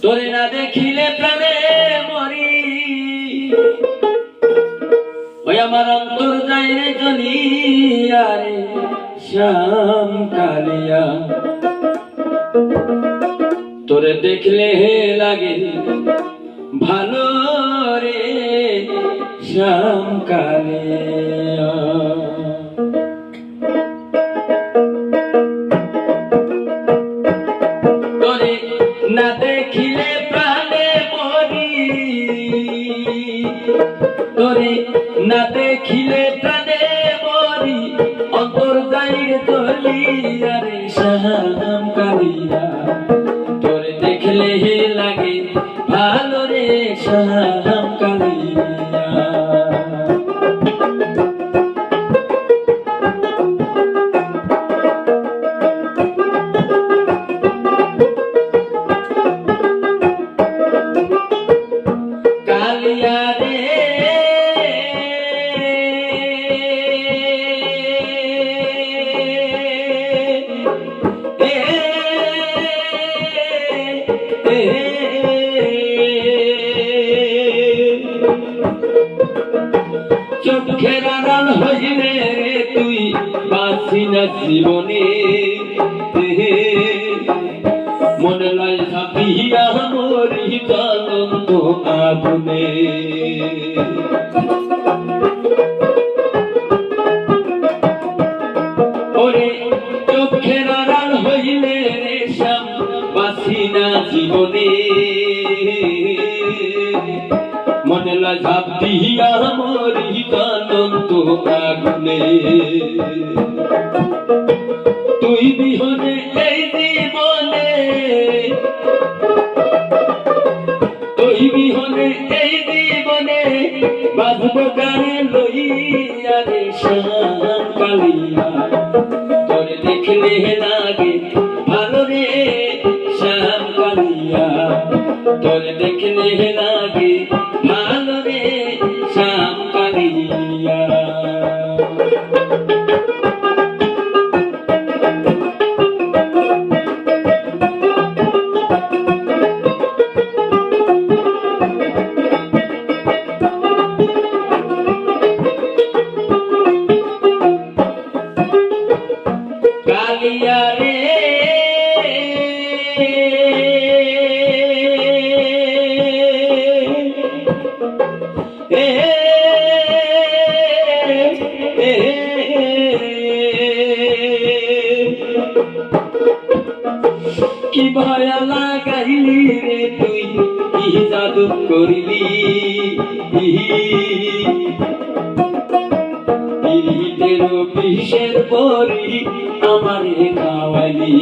তোরে না দেখিলে প্রাণে মরি, ওই আমার অন্তর যায় রে জ্বলিয়া রে শ্যাম কালিয়া। তোরে দেখলে লাগে ভালো রে শ্যাম কালিয়া। তোরে না দেখিলে প্রাণে মরি, তোরে না দেখিলে প্রাণে মরি, অন্তর যায় রে জ্বলিয়া রে শ্যাম কালিয়া। তোরে দেখলে লাগে ভালো রে শ্যাম কালিয়া। কালিয়া রে চোখের আড়াল হইলে রে তুই বাঁচি না জীবনে, মনে লয় ঝাঁপিয়া মরি জ্বলন্ত আগুনে। ওরে চোখের আড়াল হইলে রে শ্যাম বাঁচি না জীবনে, মনে লয় ঝাঁপিয়া মরি জ্বলন্ত আগুনে। তুই বিহনে এই জীবনে, তুই বিহনে এই জীবনে বাঁচব গানে লইয়া রে শ্যাম কালিয়া। তোরে দেখলে লাগে ভালো রে শ্যাম কালিয়া। তোরে দেখলে লাগে ভালো রে শ্যাম কালিয়া। কালিয়া রে কি ভয়া লাগাইলি রে তুই, কি জাদু করিলি, পিরিতের বিষের পরি আমারে খাওয়ালি।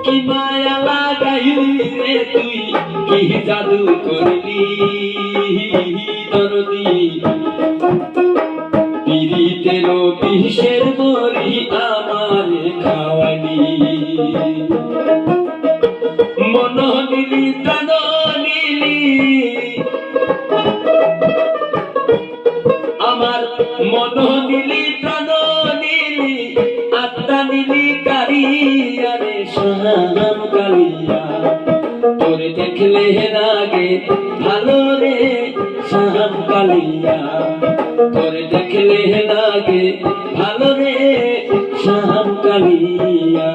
কি মায়া লাগাইলি রে তুই, কি জাদু করিলি দরদি, পিরিতের বিষের পরি আমারে খাওয়ালি। মন নিলি প্রাণ নিলি, আমার মন নিলি প্রাণ নিলি, আত্মা নিলি কারিয়া রে শ্যাম কালিয়া। তোরে দেখলে লাগে ভালো রে শ্যাম কালিয়া। তোরে দেখলে লাগে ভালো রে শ্যাম কালিয়া।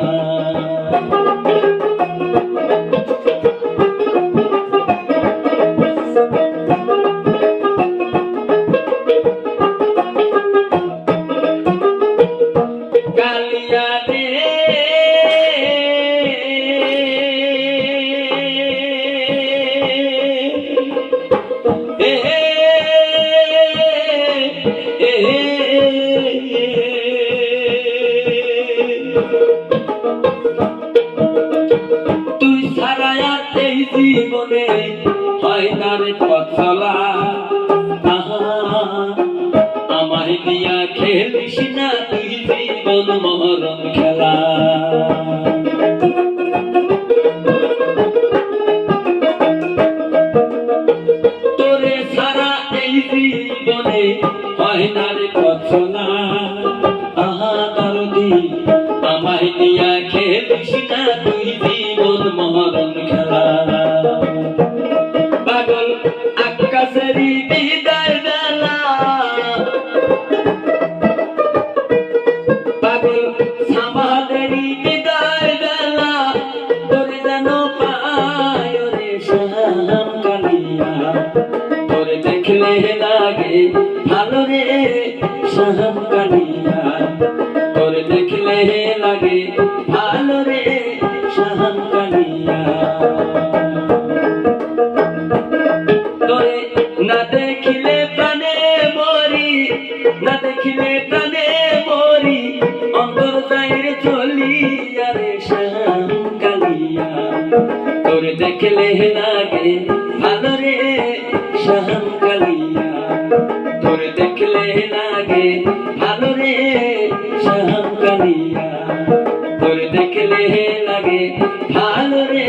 কালিয়া রে তুই ছাড়ায়া এই জীবনে হয় না রে পথ চলা। আমায় দিয়া খেলিস না তুই জীবন মরণ খেলা। তোরে ছাড়া এই জীবনে জীবন মরণ খেলা পাগল আকাশেরই বিদায় বেলা পাগল সামাদেরই বিদায় বেলা তোরে যেন পায় রে শ্যাম কালিয়া তোরে দেখলে লাগে ভালো রে শ্যাম কালিয়া তোরে দেখলে লাগে ভালো রে শ্যাম কালিয়া তোরে না দেখিলে প্রাণে মরি না দেখিলে প্রাণে মরি অন্তর যাইরে চলি আরে শ্যাম কালিয়া তোরে দেখলে লাগে ভালো রে শ্যাম কালিয়া তোরে দেখলে লাগে ভালো রে শ্যাম কালিয়া তোরে দেখলে লাগে ভালো রে